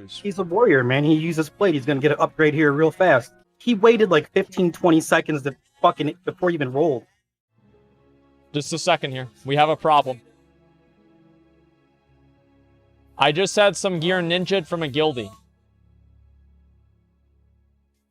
He's a warrior, man. He uses plate. He's gonna get an upgrade here real fast. He waited like 15-20 seconds to fucking before he even rolled. Just a second here. We have a problem. I just had some gear ninja'd from a guildie.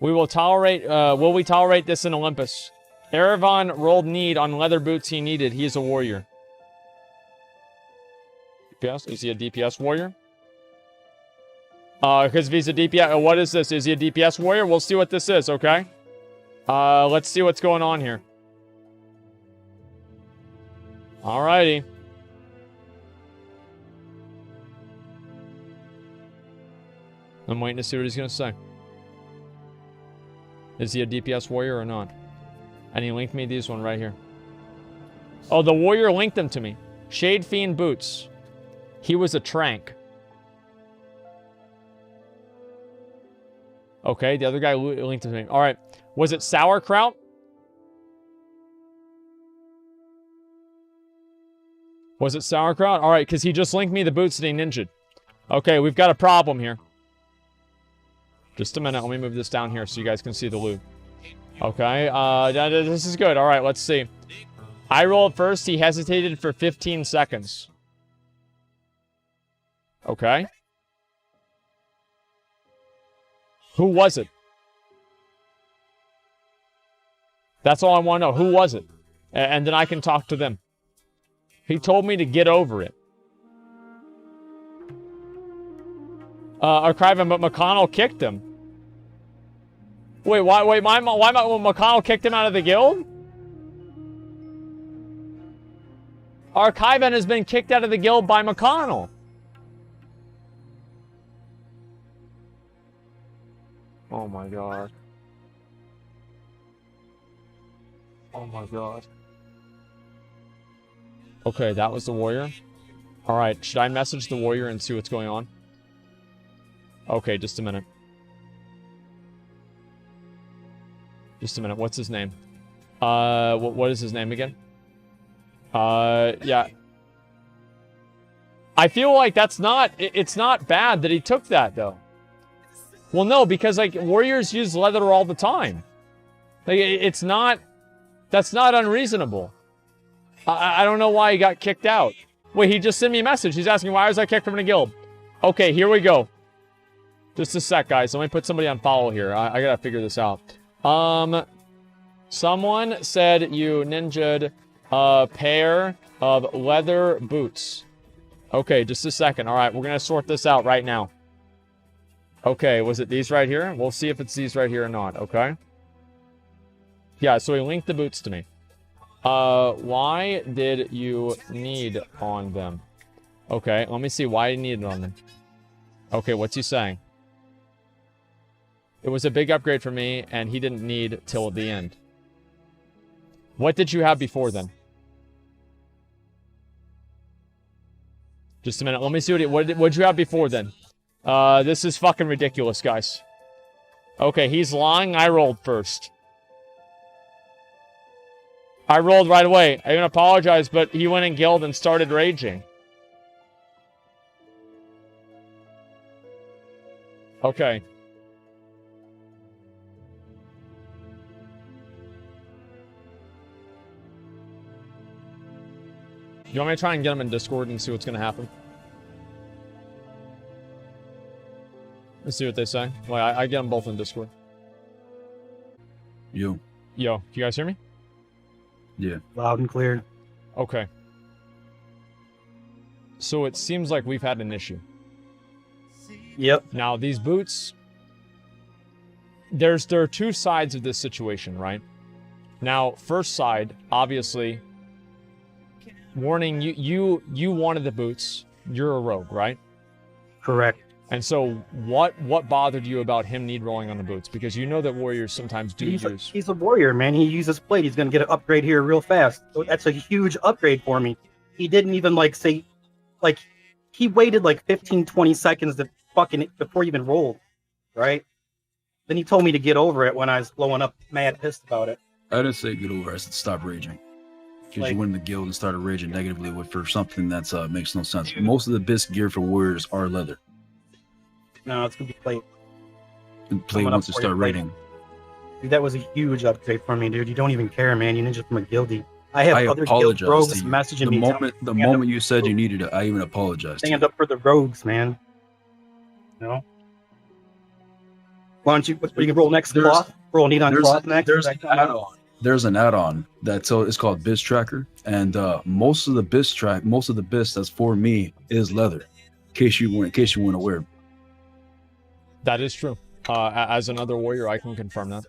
Will we tolerate this in Olympus? Erevan rolled need on leather boots he needed. He is a warrior. DPS? Is he a DPS warrior? Because if he's a DPS... what is this? Is he a DPS warrior? We'll see what this is, okay? Let's see what's going on here. Alrighty. I'm waiting to see what he's going to say. Is he a DPS warrior or not? And he linked me these one right here. Oh, the warrior linked them to me. Shade Fiend boots. He was a trank. Okay, the other guy linked to me. All right. Was it sauerkraut? Was it sauerkraut? All right, because he just linked me the boots that he ninja'd. Okay, we've got a problem here. Just a minute. Let me move this down here so you guys can see the loot. Okay, this is good. All right, let's see. I rolled first. He hesitated for 15 seconds. Okay. Who was it? That's all I want to know. Who was it? And then I can talk to them. He told me to get over it. Archiving, but McConnell kicked him. Wait, why McConnell kicked him out of the guild? Archiving has been kicked out of the guild by McConnell. Oh my god. Oh my god. Okay, that was the warrior. Alright, should I message the warrior and see what's going on? Okay, just a minute. Just a minute, what's his name? What is his name again? Yeah. I feel like that's not... It's not bad that he took that, though. Well, no, because, like, warriors use leather all the time. Like, it's not... That's not unreasonable. I don't know why he got kicked out. Wait, he just sent me a message. He's asking, why was I kicked from the guild? Okay, here we go. Just a sec, guys. Let me put somebody on follow here. I gotta figure this out. Someone said you ninja'd a pair of leather boots. Okay, just a second. All right, we're gonna sort this out right now. Okay, was it these right here? We'll see if it's these right here or not, okay? Yeah, so he linked the boots to me. Why did you need on them? Okay, let me see why he needed on them. Okay, what's he saying? It was a big upgrade for me, and he didn't need till the end. What did you have before then? Just a minute, let me see what did you have before then? This is fucking ridiculous, guys. Okay, he's lying. I rolled first. I rolled right away. I even apologize, but he went in guild and started raging. Okay. You want me to try and get him in Discord and see what's going to happen? Let's see what they say. Well, I get them both in Discord. Yo. Yo, you guys hear me? Yeah. Loud and clear. Okay. So it seems like we've had an issue. Yep. Now, these boots... There are two sides of this situation, right? Now, first side, obviously... Warning, you wanted the boots. You're a rogue, right? Correct. And so, what bothered you about him need rolling on the boots? Because you know that warriors sometimes do use... He's a warrior, man. He uses plate. He's gonna get an upgrade here real fast. So that's a huge upgrade for me. He didn't even, like, say... Like, he waited, like, 15-20 seconds to fucking... Before he even rolled. Right? Then he told me to get over it when I was blowing up mad pissed about it. I didn't say get over it. I said stop raging. Because you went in the guild and started raging negatively for something that makes no sense. Most of the best gear for warriors are leather. No, it's gonna be plate. And play Coming wants up to for you, start plate. raiding. Dude, that was a huge upgrade for me, dude. You don't even care, man. You ninja from a guildie. I have I other guild apologize rogues to you. messaging The me. moment you said you needed it, I even apologized to Stand you. up for the rogues, man. You know? Why don't you can roll next There's- cloth? Roll need on cloth next. There's an add-on. There's an add-on it's called Biz Tracker, and most of the biz that's for me is leather. In case you weren't aware. That is true. As another warrior, I can confirm that.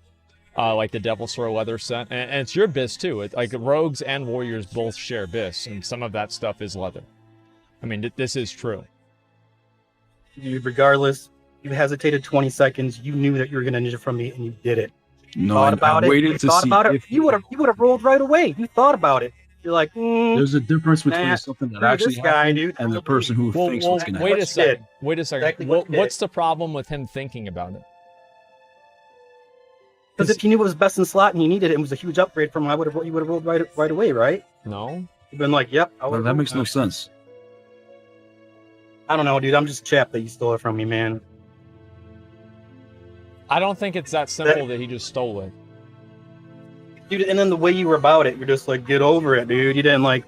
Like the Devil Sword leather set, and it's your bis too. Like rogues and warriors both share bis, and some of that stuff is leather. I mean, this is true. Dude, regardless, you hesitated 20 seconds. You knew that you were gonna ninja from me, and you did it. No, Thought about I it. waited You to thought see about it. if You would have rolled right away. You thought about it. You're like, there's a difference between Nah, something that screw actually this guy, happened dude. and the person who Well, thinks what's gonna wait happen. a second. Wait a Exactly second. what you did. What's the problem with him thinking about it? because if he knew it was best in slot and he needed it, and it was a huge upgrade from him, you would have rolled right away, right? No. You've been like, yep. Well, that makes no sense. I don't know, dude. I'm just chapped that you stole it from me, man. I don't think it's that simple that he just stole it. Dude, and then the way you were about it, you're just like, get over it, dude. You didn't like.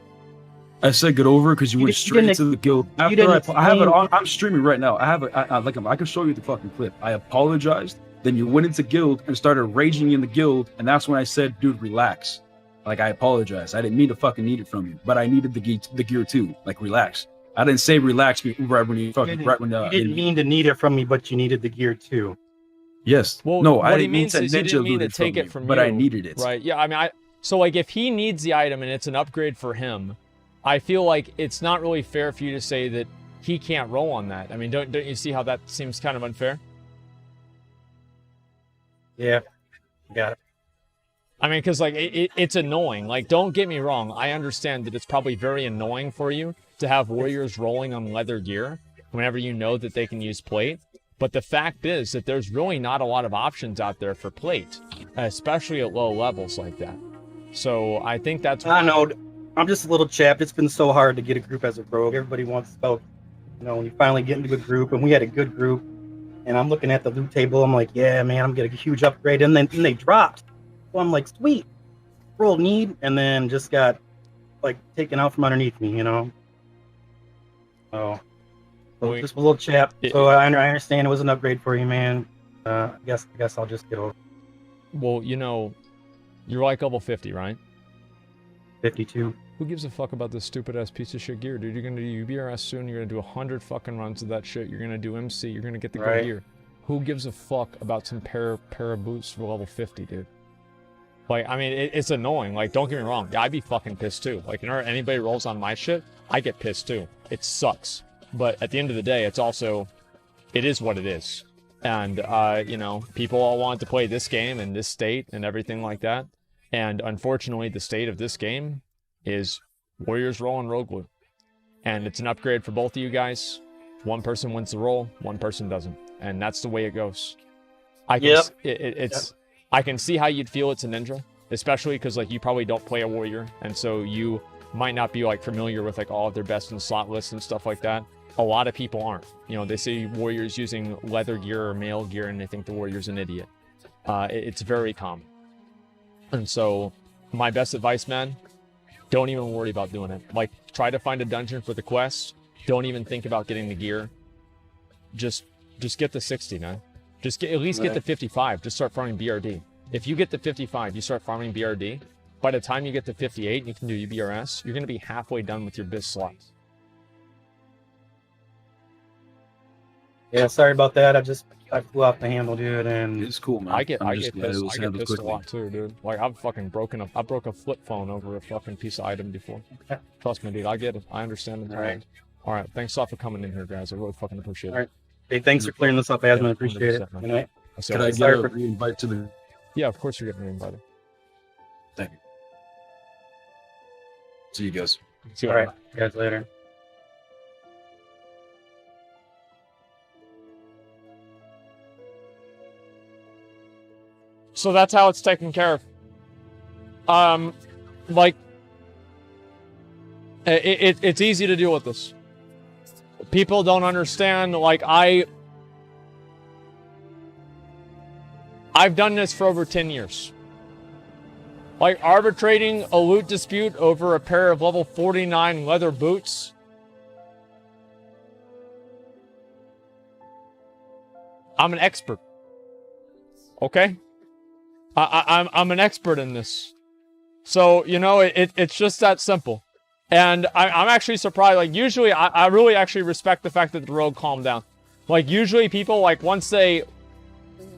I said get over it because you went straight didn't into the guild. you After didn't I have it explain- on. I'm streaming right now. I can show you the fucking clip. I apologized. Then you went into guild and started raging in the guild, and that's when I said, "Dude, relax." Like I apologize. I didn't mean to fucking need it from you, but I needed the gear too. Like relax. I didn't say relax right when you fucking You didn't mean to need it from me, but you needed the gear too. Yes. Well, no, what I he didn't mean means to is he ninja didn't mean loot to it take from it you, from but you. I needed it. Right. Yeah. I mean, so like if he needs the item and it's an upgrade for him, I feel like it's not really fair for you to say that he can't roll on that. I mean, don't you see how that seems kind of unfair? Yeah, got it. I mean, because like it's annoying. Like, don't get me wrong. I understand that it's probably very annoying for you to have warriors rolling on leather gear whenever you know that they can use plate. But the fact is that there's really not a lot of options out there for plate, especially at low levels like that. So I think that's. I know. I'm just a little chapped. It's been so hard to get a group as a rogue. Everybody wants about, when you finally get into a group, and we had a good group. And I'm looking at the loot table. I'm like, yeah, man, I'm getting a huge upgrade. And then they dropped. So I'm like, sweet, roll need, and then just got like taken out from underneath me, So just a little chap. So I understand it was an upgrade for you, man. I guess I'll just get over. Well, you're like level 50, right? 52. Who gives a fuck about this stupid ass piece of shit gear, dude? You're gonna do UBRS soon. You're gonna do 100 fucking runs of that shit. You're gonna do MC. You're gonna get the good gear. Who gives a fuck about some pair of boots for level 50, dude? Like, I mean, it's annoying. Like, don't get me wrong. Yeah, I'd be fucking pissed too. Like, anybody rolls on my shit, I get pissed too. It sucks. But at the end of the day, it is what it is. And, people all want to play this game in this state and everything like that. And unfortunately, the state of this game is warriors rolling rogue loot. And it's an upgrade for both of you guys. One person wins the roll, one person doesn't. And that's the way it goes. I can see how you'd feel it's a ninja, especially because like you probably don't play a warrior, and so you might not be like familiar with like all of their best in slot lists and stuff like that. A lot of people aren't. They see warriors using leather gear or mail gear, and they think the warrior's an idiot. It's very common. And so, my best advice, man, don't even worry about doing it. Like, try to find a dungeon for the quest. Don't even think about getting the gear. Just get the 60, man. At least get the 55. Just start farming BRD. If you get the 55, you start farming BRD. By the time you get to 58, you can do UBRS. You're going to be halfway done with your biz slots. Yeah, sorry about that. I flew off the handle, dude, and It's cool, man. I get I'm just pissed. glad it was I get handled pissed a quickly. lot too, dude. Like I broke a flip phone over a fucking piece of item before. Trust me, dude. I get it. I understand it. All right. Thanks a lot for coming in here, guys. I really fucking appreciate it. All right. Hey, thanks for clearing this up, Asmon. Appreciate it. 100%, man. Good night. Could I get a invite to the? Yeah, of course you're getting invited. Thank you. See you guys. See you All right, guys, later. So that's how it's taken care of. It's easy to deal with this. People don't understand. Like I've done this for over 10 years. Like, arbitrating a loot dispute over a pair of level 49 leather boots. I'm an expert. Okay? I'm an expert in this. So, you know, it's just that simple. And I'm actually surprised. Like, usually, I really actually respect the fact that the rogue calmed down. Like, usually people, like, once they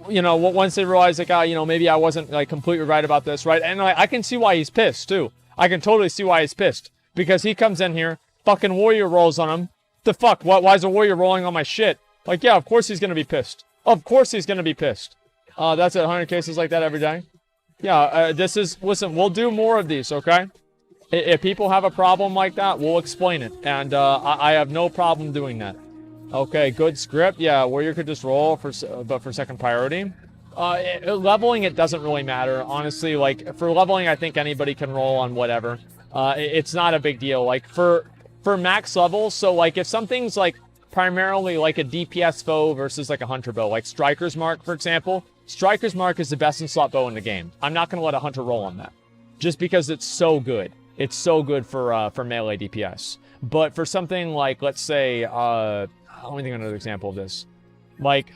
realize, like, you know, maybe I wasn't, like, completely right about this, right? And like, I can see why he's pissed, too. I can totally see why he's pissed. Because he comes in here, fucking warrior rolls on him. The fuck? Why is a warrior rolling on my shit? Like, yeah, of course he's gonna be pissed. Of course he's gonna be pissed. That's at 100 cases like that every day. Yeah, listen, we'll do more of these, okay? If people have a problem like that, we'll explain it. And I have no problem doing that. Okay, good script. Yeah, warrior could just roll, but for second priority. Leveling, it doesn't really matter. Honestly, like, for leveling, I think anybody can roll on whatever. It's not a big deal. Like, for max levels, so, like, if something's, like, primarily, like, a DPS bow versus, like, a hunter bow, like Striker's Mark, for example, Striker's Mark is the best in slot bow in the game. I'm not going to let a hunter roll on that. Just because it's so good. It's so good for melee DPS. But for something like, let's say, let me think of another example of this. Like,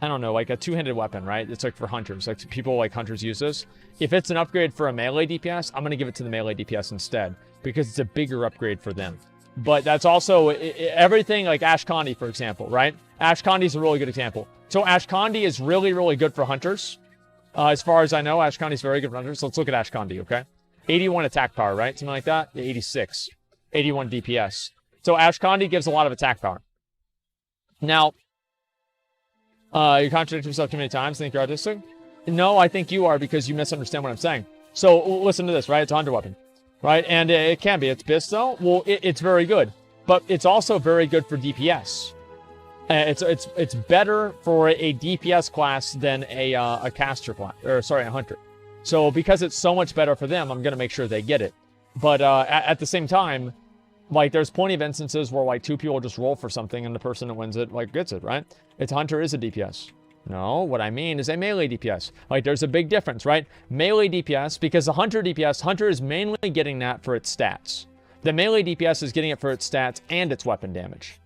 I don't know, like a two-handed weapon, right? It's like for hunters. Like, people like hunters use this. If it's an upgrade for a melee DPS, I'm going to give it to the melee DPS instead. Because it's a bigger upgrade for them. But that's also everything like Ashkandi, for example, right? Ashkandi is a really good example. So Ashkandi is really, really good for hunters. As far as I know, Ashkandi is very good for hunters. So let's look at Ashkandi, okay? 81 attack power, right? Something like that? Yeah, 86. 81 DPS. So Ashkandi gives a lot of attack power. Now, you contradict yourself too many times. Think you're autistic? No, I think you are because you misunderstand what I'm saying. So listen to this, right? It's a hunter weapon, right? And it can be. It's BIS though. Well, it's very good, but it's also very good for DPS. It's better for a DPS class than a caster class, or sorry, a hunter. So because it's so much better for them, I'm gonna make sure they get it. But at the same time, like, there's plenty of instances where, like, two people just roll for something and the person that wins it, like, gets it, right? Its hunter is a DPS. No, what I mean is a melee DPS. Like, there's a big difference, right? Melee DPS, because the hunter DPS, hunter is mainly getting that for its stats. The melee DPS is getting it for its stats and its weapon damage.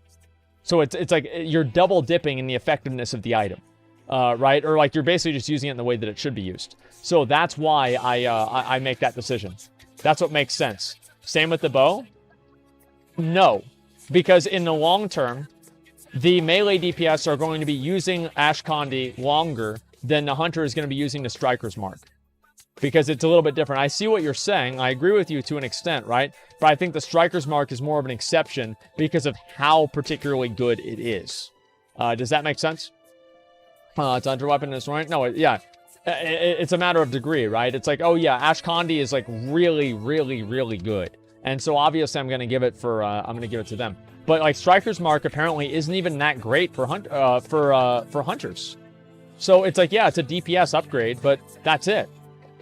So it's like you're double dipping in the effectiveness of the item, right? Or, like, you're basically just using it in the way that it should be used. So that's why I make that decision. That's what makes sense. Same with the bow. No, because in the long term, the melee DPS are going to be using Ashkandi longer than the hunter is going to be using the Striker's Mark. Because it's a little bit different. I see what you're saying. I agree with you to an extent, right? But I think the Striker's Mark is more of an exception because of how particularly good it is. Does that make sense? It's under weapon, is right? No, yeah. It's a matter of degree, right? It's like, oh yeah, Ashkandi is like really, really, really good. And so obviously I'm going to give it to them. But like Striker's Mark apparently isn't even that great for hunters. So it's like, yeah, it's a DPS upgrade, but that's it.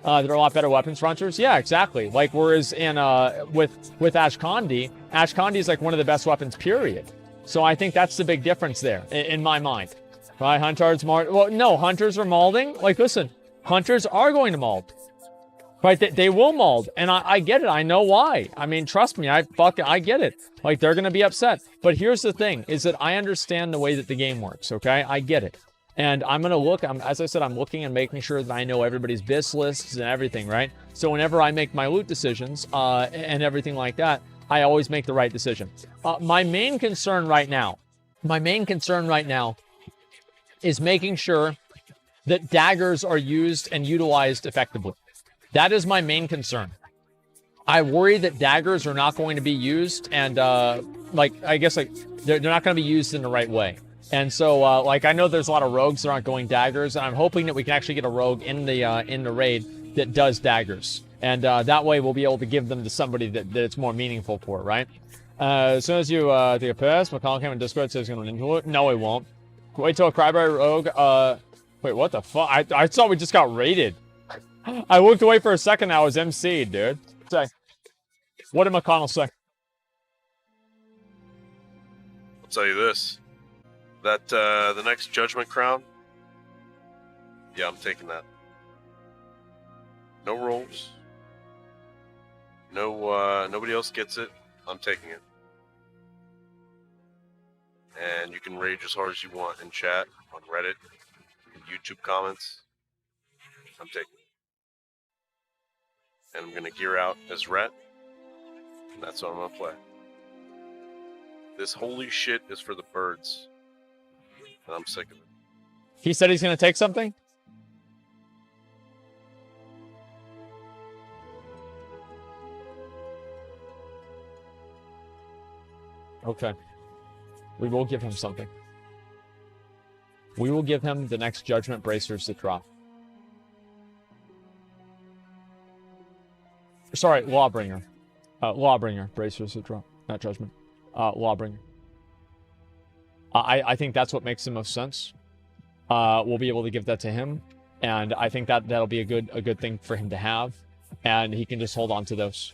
There are a lot better weapons for hunters. Yeah, exactly. Like, whereas in with Ashkandi is like one of the best weapons, period. So I think that's the big difference there in my mind. Right? Hunters well, no, hunters are mauling. Like, listen, hunters are going to maul. Right? They will maul. And I get it. I know why. I mean, trust me, I get it. Like, they're gonna be upset. But here's the thing, is that I understand the way that the game works, okay? I get it. And I'm going to look, as I said, I'm looking and making sure that I know everybody's BIS lists and everything, right? So whenever I make my loot decisions and everything like that, I always make the right decision. My main concern right now is making sure that daggers are used and utilized effectively. That is my main concern. I worry that daggers are not going to be used and, I guess, they're not going to be used in the right way. And so, I know there's a lot of rogues that aren't going daggers, and I'm hoping that we can actually get a rogue in the raid that does daggers. And that way we'll be able to give them to somebody that it's more meaningful for, right? As soon as you take a piss, McCall came in Discord says he's going to no, he won't. Wait till a Cryberry rogue, wait, what the fuck? I thought we just got raided. I looked away for a second, I was MC'd, dude. Say, what did McConnell say? I'll tell you this. That the next Judgment Crown Yeah, I'm taking that. No rolls. No, nobody else gets it. I'm taking it. And you can rage as hard as you want in chat, on Reddit, in YouTube comments. I'm taking it. And I'm gonna gear out as Rhett. And that's what I'm gonna play. This holy shit is for the birds. And I'm sick of it. He said he's going to take something? Okay. We will give him something. We will give him the next Judgment Bracers to drop. Sorry, Lawbringer. Lawbringer. Bracers to drop. Not Judgment. Lawbringer. I think that's what makes the most sense. We'll be able to give that to him. And I think that'll be a good thing for him to have. And he can just hold on to those.